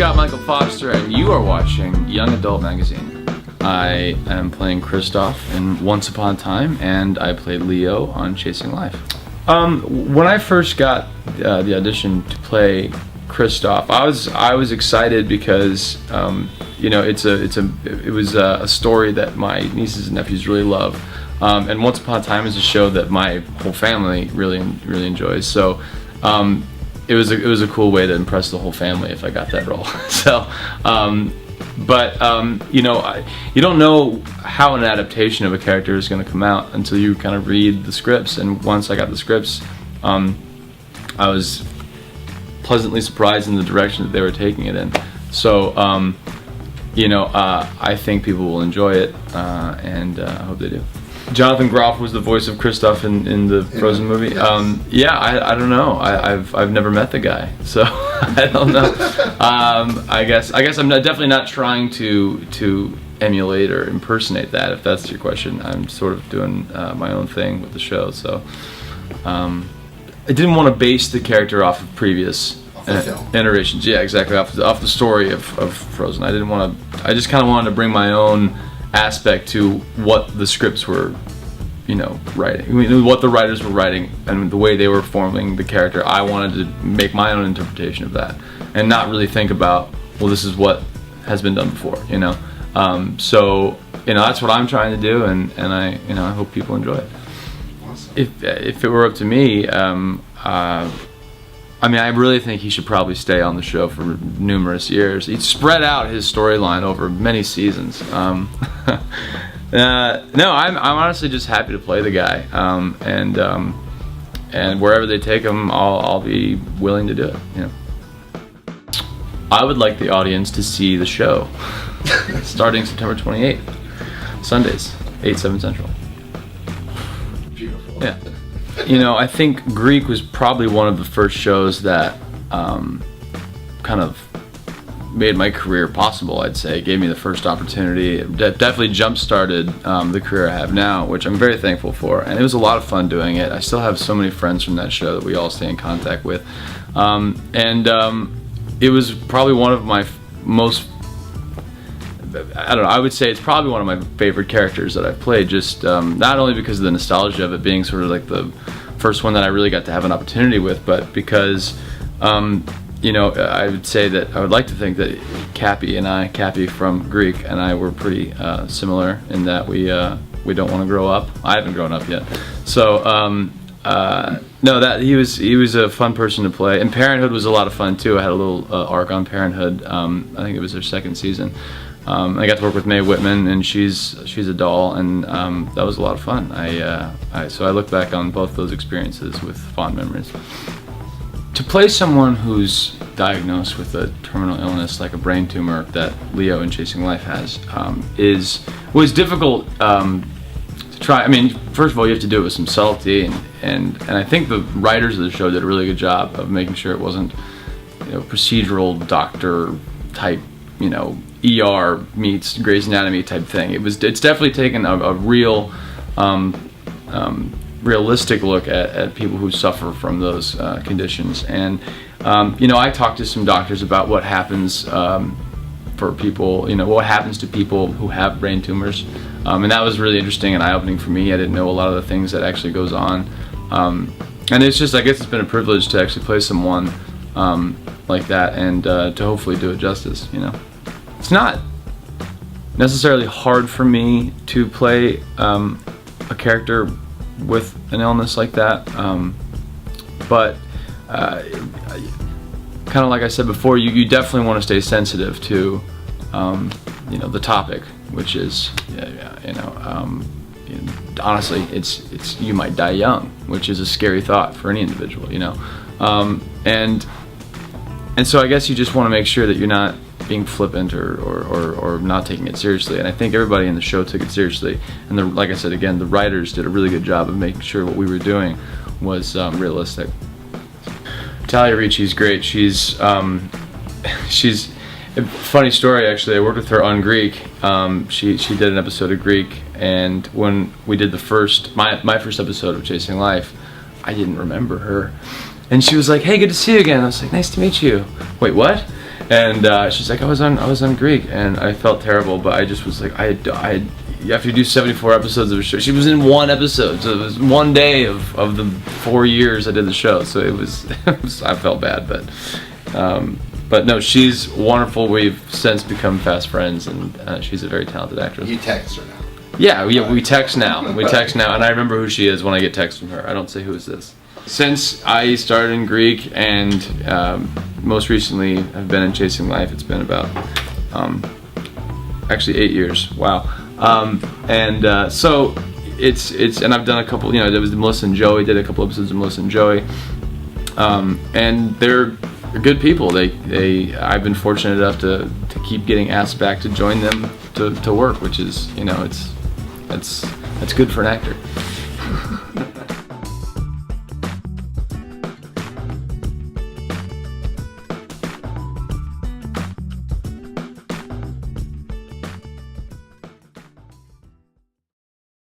Scott Michael Foster, and you are watching Young Adult Magazine. I am playing Kristoff in Once Upon a Time, and I played Leo on Chasing Life. When I first got the audition to play Kristoff, I was excited because you know, it was a story that my nieces and nephews really love, and Once Upon a Time is a show that my whole family really enjoys. So it was a cool way to impress the whole family if I got that role. So, you know, you don't know how an adaptation of a character is going to come out until you kind of read the scripts. And once I got the scripts, I was pleasantly surprised in the direction that they were taking it in. So, you know, I think people will enjoy it, and I hope they do. Jonathan Groff was the voice of Kristoff in the Frozen movie. Yeah, I don't know. I've never met the guy, so I don't know. I guess I'm definitely not trying to emulate or impersonate that. If that's your question, I'm sort of doing my own thing with the show. So I didn't want to base the character off of previous iterations. Yeah, exactly. Off the story of Frozen. I didn't want to. I just kind of wanted to bring my own aspect to what the scripts were, you know, writing. I mean, what the writers were writing and the way they were forming the character. I wanted to make my own interpretation of that and not really think about, well, this is what has been done before, you know. So, you know, that's what I'm trying to do, and I, you know, I hope people enjoy it. Awesome. If it were up to me, I mean, I really think he should probably stay on the show for numerous years. He'd spread out his storyline over many seasons. No, I'm honestly just happy to play the guy, and wherever they take him, I'll be willing to do it. You know, I would like the audience to see the show starting September 28th, Sundays, 8/7 Central. Beautiful. Yeah. You know, I think Greek was probably one of the first shows that kind of made my career possible, I'd say. It gave me the first opportunity. It definitely jump-started the career I have now, which I'm very thankful for. And it was a lot of fun doing it. I still have so many friends from that show that we all stay in contact with. It was probably one of my most, I don't know, I would say it's probably one of my favorite characters that I've played, just not only because of the nostalgia of it being sort of like the first one that I really got to have an opportunity with, but because, you know, I would say that I would like to think that Cappy from Greek and I were pretty similar in that we don't want to grow up. I haven't grown up yet. So, no, that he was a fun person to play. And Parenthood was a lot of fun too. I had a little arc on Parenthood. I think it was their second season. I got to work with Mae Whitman, and she's a doll, and that was a lot of fun. So I look back on both those experiences with fond memories. To play someone who's diagnosed with a terminal illness like a brain tumor that Leo in Chasing Life has was difficult to try. I mean, first of all, you have to do it with some subtlety, and I think the writers of the show did a really good job of making sure it wasn't, you know, procedural doctor type, you know, ER meets Grey's Anatomy type thing. It's definitely taken a real realistic look at people who suffer from those conditions. And you know, I talked to some doctors about what happens for people, you know, what happens to people who have brain tumors, and that was really interesting and eye-opening for me. I didn't know a lot of the things that actually goes on, and it's just, I guess it's been a privilege to actually play someone like that, and to hopefully do it justice, you know. It's not necessarily hard for me to play a character with an illness like that, but kind of like I said before, you definitely want to stay sensitive to you know, the topic, which is, you know, honestly, it's you might die young, which is a scary thought for any individual, you know, and so I guess you just want to make sure that you're not being flippant or not taking it seriously. And I think everybody in the show took it seriously. And like I said again, the writers did a really good job of making sure what we were doing was realistic. Talia Ricci's great. She's a funny story actually. I worked with her on Greek. She did an episode of Greek, and when we did my first episode of Chasing Life, I didn't remember her. And she was like, "Hey, good to see you again." I was like, "Nice to meet you." Wait, what? And she's like, I was on Greek, and I felt terrible, but I just was like, you have to do 74 episodes of a show. She was in one episode, so it was one day of the 4 years I did the show. So it was I felt bad, but no, she's wonderful. We've since become fast friends, and she's a very talented actress. You text her now? Yeah, we text now. We text now, and I remember who she is when I get text from her. I don't say, who is this? Since I started in Greek, and most recently I've been in Chasing Life, it's been about actually 8 years. Wow. So it's and I've done a couple. There was Melissa and Joey. Did a couple episodes of Melissa and Joey, and they're good people. I've been fortunate enough to keep getting asked back to join them to work, which is, that's good for an actor.